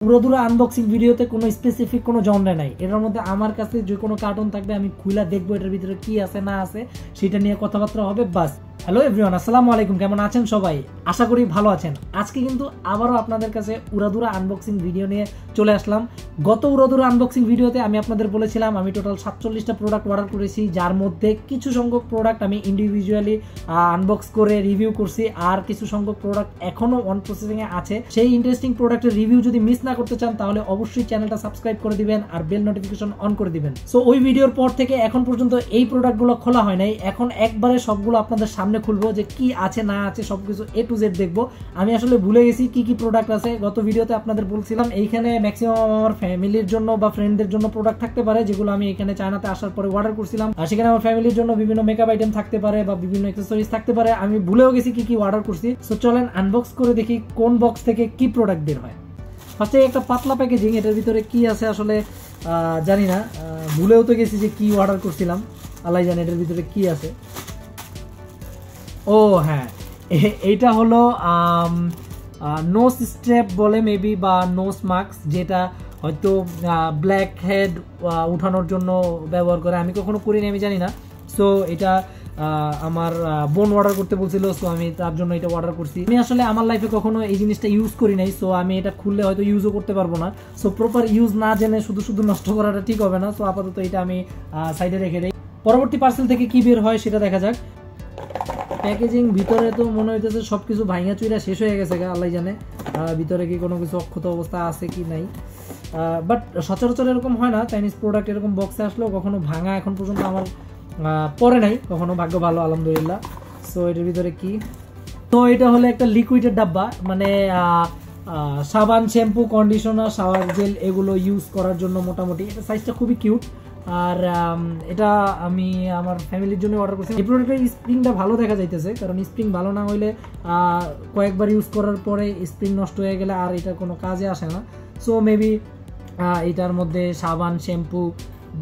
পুরোদুরা unboxing ভিডিওতে কোনো specific কোনো জনরা নাই। এর মধ্যে আমার কাছে যে কোনো কার্টুন থাকবে আমি খুলে দেখবো এটার ভিতরে কি আছে না আছে সেটা নিয়ে কথাবার্তা হবে বাস। হ্যালো এভরিওয়ান, আসসালামু আলাইকুম, কেমন আছেন সবাই? আশা করি ভালো আছেন। আজকে কিন্তু আবারও আপনাদের কাছে উড়াদুরা আনবক্সিং ভিডিও নিয়ে চলে আসলাম। গত উড়াদুরা আনবক্সিং ভিডিওতে আমি আপনাদের বলেছিলাম আমি টোটাল 47টা প্রোডাক্ট অর্ডার করেছি, যার মধ্যে কিছু সংখ্যক প্রোডাক্ট আমি ইন্ডিভিজুয়ালি আনবক্স করে রিভিউ করছি, আর কিছু সংখ্যক প্রোডাক্ট এখনো অন প্রসেসিং এ আছে। সেই ইন্টারেস্টিং প্রোডাক্টের রিভিউ যদি মিস না করতে চান তাহলে অবশ্যই চ্যানেলটা সাবস্ক্রাইব করে দিবেন আর বেল নোটিফিকেশন অন করে দিবেন। সো ওই ভিডিওর পর থেকে এখন পর্যন্ত এই প্রোডাক্টগুলো খোলা হয় নাই। এখন একবারে সবগুলো আপনাদের সামনে খুলবো, যে কি আছে না আছে সবকিছু এ টু জেড দেখবো। আমি আসলে ভুলে গেছি কি কি প্রোডাক্ট আছে। গত ভিডিওতে আপনাদের বলছিলাম এইখানে ম্যাক্সিমাম আমার ফ্যামিলির জন্য বা ফ্রেন্ডদের জন্য প্রোডাক্ট থাকতে পারে, যেগুলো আমি এখানে চায়নাতে আসার পরে অর্ডার করছিলাম। আর সেখানে আমার ফ্যামিলির জন্য বিভিন্ন মেকআপ আইটেম থাকতে পারে বা বিভিন্ন অ্যাক্সেসরিজ থাকতে পারে। আমি ভুলেও গেছি কি কি অর্ডার করছি। সো চলেন আনবক্স করে দেখি কোন বক্স থেকে কি প্রোডাক্ট বের হয়। ফার্স্টে একটা পাতলা প্যাকেজিং, এটার ভিতরে কি আছে আসলে জানি না, ভুলেও তো গেছি যে কি অর্ডার করছিলাম, আল্লাহ জানে এটার ভিতরে কি আছে। ও হ্যাঁ, এইটা হলো নোজ স্ট্র্যাপ বলে মেবি, বা নোজ মাস্ক, যেটা হয়তো ব্ল্যাক হেড উঠানোর জন্য ব্যবহার করে। আমি কখনো করিনি, আমি জানি না। সো এটা আমার বোন অর্ডার করতে বলছিল, সো আমি তার জন্য এটা অর্ডার করছি। আমি আসলে আমার লাইফে কখনো এই জিনিসটা ইউজ করি নাই, সো আমি এটা খুললে হয়তো ইউজও করতে পারবো না। সো প্রপার ইউজ না জেনে শুধু শুধু নষ্ট করাটা ঠিক হবে না। সো আপাতত এটা আমি সাইডে রেখে দিই। পরবর্তী পার্সেল থেকে কি বের হয় সেটা দেখা যাক। প্যাকেজিং ভিতরে তো মনে হইতেছে সবকিছু ভাঙা চুইরা শেষ হয়ে গেছে, আল্লাহ জানে ভিতরে কি কোনো কিছু অক্ষত অবস্থা আছে কি নাই। বাট সচরাচর এরকম হয় না, চাইনিজ প্রোডাক্ট এরকম বক্সে আসলেও কখনো ভাঙা এখন পর্যন্ত আমার পরে নাই কখনো, ভাগ্য ভালো আলহামদুলিল্লাহ। সো এটার ভিতরে কি, তো এটা হলো একটা লিকুইডের ডাব্বা, মানে সাবান, শ্যাম্পু, কন্ডিশনার, শাওয়ার জেল এগুলো ইউজ করার জন্য মোটামুটি। এটা সাইজটা খুবই কিউট। আর এটা আমি আমার ফ্যামিলির জন্য অর্ডার করছি। এই প্রোডাক্টের স্প্রিংটা ভালো দেখা যাইতেছে, কারণ স্প্রিং ভালো না হইলে কয়েকবার ইউজ করার পরে স্প্রিং নষ্ট হয়ে গেলে আর এটা কোনো কাজে আসে না। সো মেবি এটার মধ্যে সাবান, শ্যাম্পু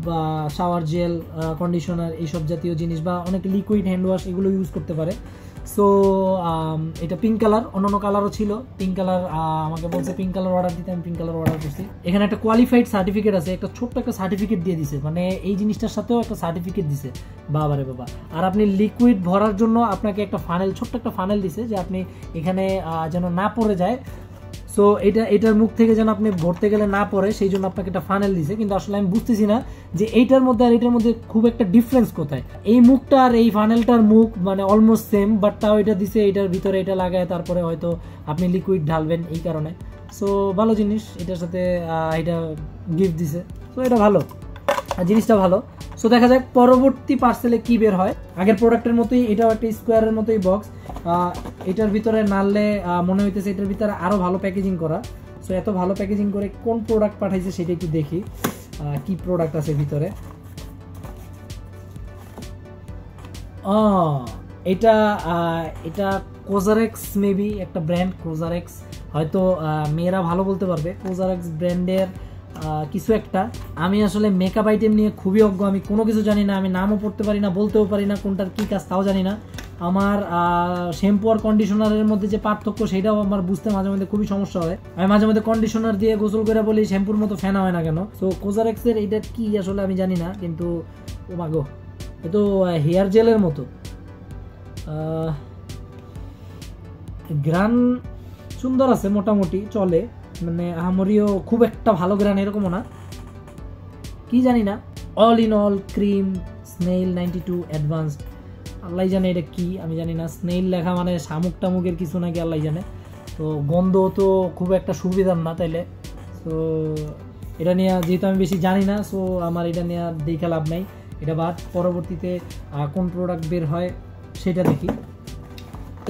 বা শাওয়ার জেল, কন্ডিশনার এইসব জাতীয় জিনিস বা অনেক লিকুইড হ্যান্ড ওয়াশ এগুলো ইউজ করতে পারে। সো এটা পিঙ্ক কালার, অন্যান্য কালারও ছিল। পিঙ্ক কালার আমাকে বলছে পিঙ্ক কালার অর্ডার দিতে, আমি পিঙ্ক কালার অর্ডার করছি। এখানে একটা কোয়ালিফাইড সার্টিফিকেট আছে, একটা ছোট্ট একটা সার্টিফিকেট দিয়ে দিছে, মানে এই জিনিসটার সাথেও একটা সার্টিফিকেট দিছে। বাবারে বাবা। আর আপনি লিকুইড ভরার জন্য আপনাকে একটা ফানেল, ছোট্ট একটা ফানেল দিছে, যে আপনি এখানে যেন না পড়ে যায়। সো এটার মুখ থেকে যেন আপনি ভরতে গেলে না পড়ে, সেই জন্য আপনাকে একটা ফানেল দিছে। কিন্তু আসলে আমি বুঝতেছি না যে এইটার মধ্যে আর এটার মধ্যে খুব একটা ডিফারেন্স কোথায়। এই মুখটা আর এই ফানেলটার মুখ মানে অলমোস্ট সেম, বাট তাও এটা দিছে এটার ভিতরে এটা লাগায় তারপরে হয়তো আপনি লিকুইড ঢালবেন এই কারণে। সো ভালো জিনিস, এটার সাথে এটা গিফট দিছে। সো এটা ভালো, জিনিসটা ভালো। সো দেখা যাক পরবর্তী পার্সেলে কি বের হয়। আগের প্রোডাক্টের মতোই এটাও একটা স্কোয়ারের মতোই বক্স। এটার ভিতরে নাড়লে মনে হইতেছে এটার ভিতরে আরো ভালো প্যাকেজিং করা। সো এত ভালো প্যাকেজিং করে কোন প্রোডাক্ট পাঠাইছে সেটা একটু দেখি, কি প্রোডাক্ট আছে ভিতরে। এটা কোজারেক্স মেবি একটা ব্র্যান্ড, কোজারেক্স হয়তো মেয়েরা ভালো বলতে পারবে। কোজারেক্স ব্র্যান্ডের কিছু একটা। আমি আসলে মেকআপ আইটেম নিয়ে খুবই অজ্ঞ, আমি কোনো কিছু জানি না, আমি নামও পড়তে পারি না, বলতেও পারি না কোনটার কি কাজ তাও জানি না। আমার শ্যাম্পু আর কন্ডিশনারের মধ্যে যে পার্থক্য সেটাও আমার বুঝতে মাঝে মধ্যে খুবই সমস্যা হয়। আমি মাঝে মধ্যে কন্ডিশনার দিয়ে গোসল করে বলি শ্যাম্পুর মতো ফেনা হয় না কেন। সো কোজারেক্সের এইটা কি আসলে আমি জানি না, কিন্তু ও মাগো এ তো হেয়ার জেলের মতো। গ্রান সুন্দর আছে, মোটামুটি চলে, মানে আমরিও খুব একটা ভালো গ্রান এরকমও না, কি জানি না। All in all cream snail 92 advanced, Allah জানে এটা কি, আমি জানি না। স্নেইল লেখা মানে শামুক টামুকের কিছু নাকি আল্লাহ জানে। তো গন্ধ তো খুব একটা সুবিধার না তাইলে। সো এটা নিয়ে যেহেতু আমি বেশি জানি না, সো আমার এটা নিয়ে দেখে লাভ নাই, এটা বাদ। পরবর্তীতে কোন প্রোডাক্ট বের হয় সেটা দেখি।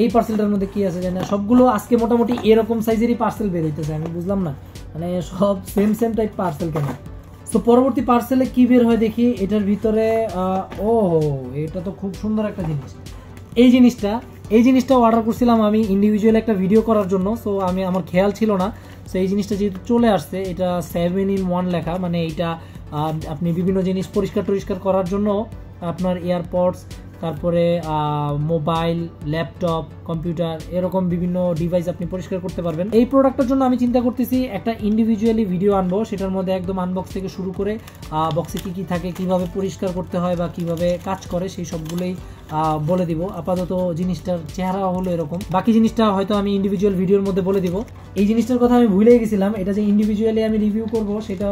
এই পার্সেলটার মধ্যে কি আছে জানি না, সবগুলো আজকে মোটামুটি এরকম সাইজেরই পার্সেল বের হইতেছে, আমি বুঝলাম না মানে সব সেম সেম টাইপ পার্সেল কেন। সো পরবর্তী পার্সেলে কি বের হয় দেখি। এটার ভিতরে ও এটা তো খুব সুন্দর একটা জিনিস। এই জিনিসটা অর্ডার করছিলাম আমি ইন্ডিভিজুয়াল একটা ভিডিও করার জন্য। সো আমার খেয়াল ছিল না। সো এই জিনিসটা যেহেতু চলে আসছে, এটা 7-in-1 লেখা, মানে এইটা আপনি বিভিন্ন জিনিস পরিষ্কার টরিষ্কার করার জন্য আপনার এয়ারপডস, তারপরে মোবাইল, ল্যাপটপ, কম্পিউটার এরকম বিভিন্ন ডিভাইস আপনি পরিষ্কার করতে পারবেন। এই প্রোডাক্টের জন্য আমি চিন্তা করতেছি একটা ইন্ডিভিজুয়ালি ভিডিও আনবো, সেটার মধ্যে একদম আনবক্স থেকে শুরু করে বক্সে কি কি থাকে, কিভাবে পরিষ্কার করতে হয় বা কিভাবে কাজ করে সেই সবগুলোই বলে দিব। আপাতত জিনিসটার চেহারা হলো এরকম, বাকি জিনিসটা হয়তো আমি ইন্ডিভিজুয়াল ভিডিওর মধ্যে বলে দিব। এই জিনিসটার কথা আমি ভুলে গেছিলাম, এটা যে ইন্ডিভিজুয়ালি আমি রিভিউ করব সেটা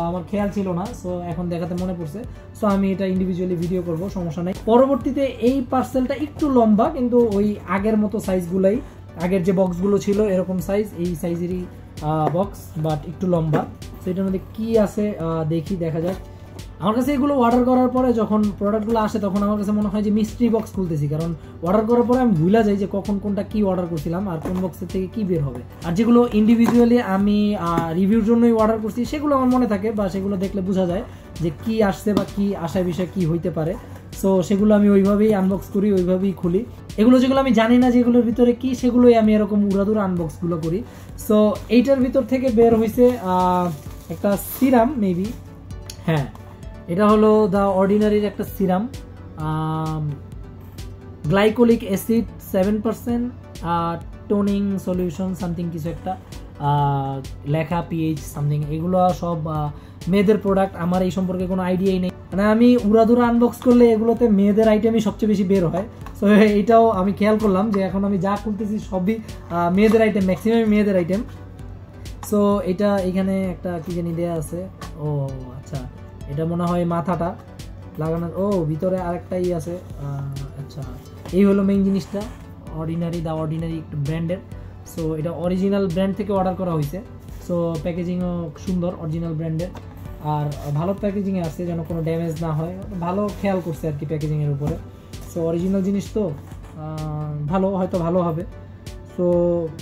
আমার খেয়াল ছিল না, সো এখন দেখাতে মনে পড়ছে, সো আমি এটা ইন্ডিভিজুয়ালি ভিডিও করব, সমস্যা নাই। পরবর্তীতে এই পার্সেলটা একটু লম্বা, কিন্তু ওই আগের মতো সাইজগুলাই, আগের যে বক্সগুলো ছিল এরকম সাইজ, এই সাইজেরই বক্স, বাট একটু লম্বা। তো এটার মধ্যে কি আছে দেখি, দেখা যাক। আমার কাছে এগুলো অর্ডার করার পরে যখন প্রোডাক্টগুলো আসে তখন আমার কাছে মনে হয় যে মিস্ট্রি বক্স খুলতেছি, কারণ অর্ডার করার পরে আমি ভুলে যাই যে কখন কোনটা কি অর্ডার করছিলাম আর কোন বক্সের থেকে কি বের হবে। আর যেগুলো ইন্ডিভিজুয়ালি আমি রিভিউর জন্যই অর্ডার করছি সেগুলো আমার মনে থাকে, বা সেগুলো দেখলে বোঝা যায় যে কি আসছে বা কি আশায় বিষয় কি হইতে পারে। সো সেগুলো আমি ওইভাবেই আনবক্স করি, ওইভাবেই খুলি। এগুলো যেগুলো আমি জানি না যেগুলোর ভিতরে কি, সেগুলোই আমি এরকম উড়াদুরা আনবক্সগুলো করি। সো এইটার ভিতর থেকে বের হয়েছে একটা সিরাম, মেবি, হ্যাঁ এটা হলো দ্য অর্ডিনারির একটা serum, glycolic acid 7%, toning solution something কিছু একটা লেখা, পিএইচ সামথিং, এগুলো সব মেয়েদের প্রোডাক্ট। আমার এই সম্পর্কে কোনো আইডিয়াই নেই, মানে আমি উড়াদুরা আনবক্স করলে এগুলোতে মেয়েদের আইটেমই সবচেয়ে বেশি বের হয়। সো এইটাও আমি খেয়াল করলাম যে এখন আমি যা খুলতেছি সবই মেয়েদের আইটেম, ম্যাক্সিমাম মেয়েদের আইটেম। সো এটা এখানে একটা কি জানি দেয়া আছে, ও আচ্ছা এটা মনে হয় মাথাটা লাগানো, ও ভিতরে আরেকটাই আছে। আচ্ছা এই হলো মেইন জিনিসটা, অর্ডিনারি, দ্য অর্ডিনারি একটু ব্র্যান্ডের। সো এটা অরিজিনাল ব্র্যান্ড থেকে অর্ডার করা হয়েছে। সো প্যাকেজিংও সুন্দর, অরিজিনাল ব্র্যান্ডের, আর ভালো প্যাকেজিংয়ে আসছে যেন কোনো ড্যামেজ না হয়, ভালো খেয়াল করছে আর কি প্যাকেজিংয়ের উপরে। সো অরিজিনাল জিনিস তো ভালো, হয়তো ভালো হবে। সো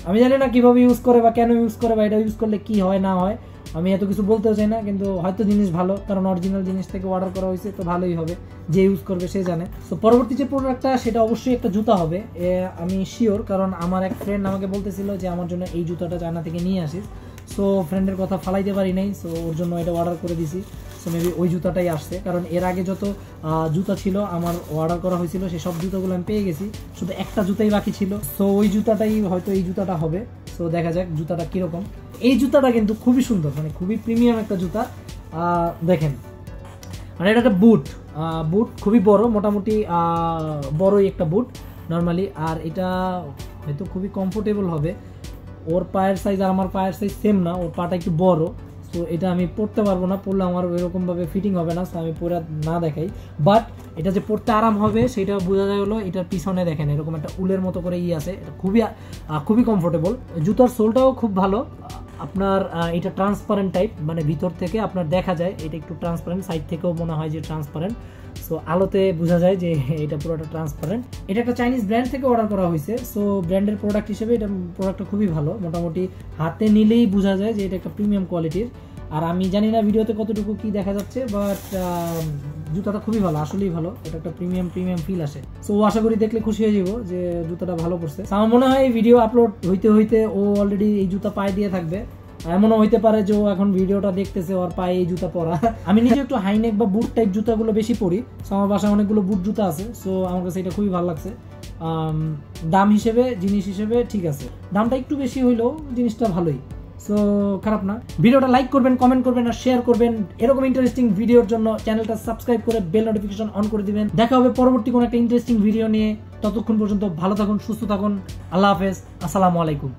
আমি জানি না কীভাবে ইউজ করে বা কেন ইউজ করে বা এটা ইউজ করলে কি হয় না হয়, আমি এত কিছু বলতেও চাই না, কিন্তু হয়তো জিনিস ভালো, কারণ অরিজিনাল জিনিস থেকে অর্ডার করা হয়েছে তো ভালোই হবে, যে ইউজ করবে সে জানে। তো পরবর্তী যে প্রোডাক্টটা সেটা অবশ্যই একটা জুতা হবে, আমি শিওর, কারণ আমার এক ফ্রেন্ড আমাকে বলতেছিল যে আমার জন্য এই জুতাটা চায়না থেকে নিয়ে আসিস। সো ফ্রেন্ডের কথা ফালাইতে পারি নাই, সো ওর জন্য এটা অর্ডার করে দিছি। সো মেবি ওই জুতাটাই আসছে, কারণ এর আগে যত জুতা ছিল আমার অর্ডার করা হয়েছিল সেই সব জুতাগুলো আমি পেয়ে গেছি, শুধু একটা জুতাই বাকি ছিল। সো ওই জুতাটাই হয়তো এই জুতাটা হবে। সো দেখা যাক জুতাটা কীরকম। এই জুতাটা কিন্তু খুবই সুন্দর, মানে খুবই প্রিমিয়াম একটা জুতা। দেখেন, মানে এটা একটা বুট, খুবই বড়, মোটামুটি বড়ই একটা বুট নর্মালি, আর এটা হয়তো খুবই কমফোর্টেবল হবে। ওর পায়ের সাইজ আর আমার পায়ের সাইজ সেম না, ওর পাটা একটু বড়। সো এটা আমি পরতে পারবো না, পরলে আমার ওইরকমভাবে ফিটিং হবে না, সো আমি পরে না দেখাই। বাট এটা যে পরতে আরাম হবে সেটা বোঝা যায় হলো এটার পিছনে দেখেন এরকম একটা উলের মতো করে আছে, এটা খুবই কমফোর্টেবল। জুতার সোলটাও খুব ভালো, আপনার এটা ট্রান্সপারেন্ট টাইপ, মানে ভিতর থেকে আপনার দেখা যায় এটা একটু ট্রান্সপারেন্ট, সাইড থেকেও মনে হয় যে ট্রান্সপারেন্ট। সো আলোতে বোঝা যায় যে এটা পুরোটা ট্রান্সপারেন্ট। এটা একটা চাইনিজ ব্র্যান্ড থেকে অর্ডার করা হয়েছে। সো ব্র্যান্ডের প্রোডাক্ট হিসেবে এটা প্রোডাক্টটা খুবই ভালো, মোটামুটি হাতে নিলেই বোঝা যায় যে এটা একটা প্রিমিয়াম কোয়ালিটির। আর আমি জানি না ভিডিওতে কতটুকু কি দেখা যাচ্ছে, বাট জুতাটা খুবই ভালো, আসলেই ভালো, এটা একটা প্রিমিয়াম ফিল আসে। সো আশা করি দেখলে খুশি হয়ে যাবো যে জুতাটা ভালো পড়ছে। আমার মনে হয় এই ভিডিও আপলোড হইতে ও অলরেডি এই জুতা পায়ে দিয়ে থাকবে। এমনও হইতে পারে যে ও এখন ভিডিওটা দেখতেছে ওর পায়ে এই জুতা পরা। আমি নিজে একটু হাইনেক বা বুট টাইপ জুতাগুলো বেশি পরি, সো আমার বাসায় অনেকগুলো বুট জুতা আছে। সো আমার কাছে এটা খুবই ভালো লাগছে। দাম হিসেবে, জিনিস হিসেবে ঠিক আছে, দামটা একটু বেশি হইলেও জিনিসটা ভালোই, সো খারাপ না। ভিডিওটা লাইক করবেন, কমেন্ট করবেন আর শেয়ার করবেন। এরকম ইন্টারেস্টিং ভিডিওর জন্য চ্যানেলটা সাবস্ক্রাইব করে বেল নোটিফিকেশন অন করে দিবেন। দেখা হবে পরবর্তী কোনো একটা ইন্টারেস্টিং ভিডিও নিয়ে। ততক্ষণ পর্যন্ত ভালো থাকুন, সুস্থ থাকুন। আল্লাহ হাফেজ, আসসালামু আলাইকুম।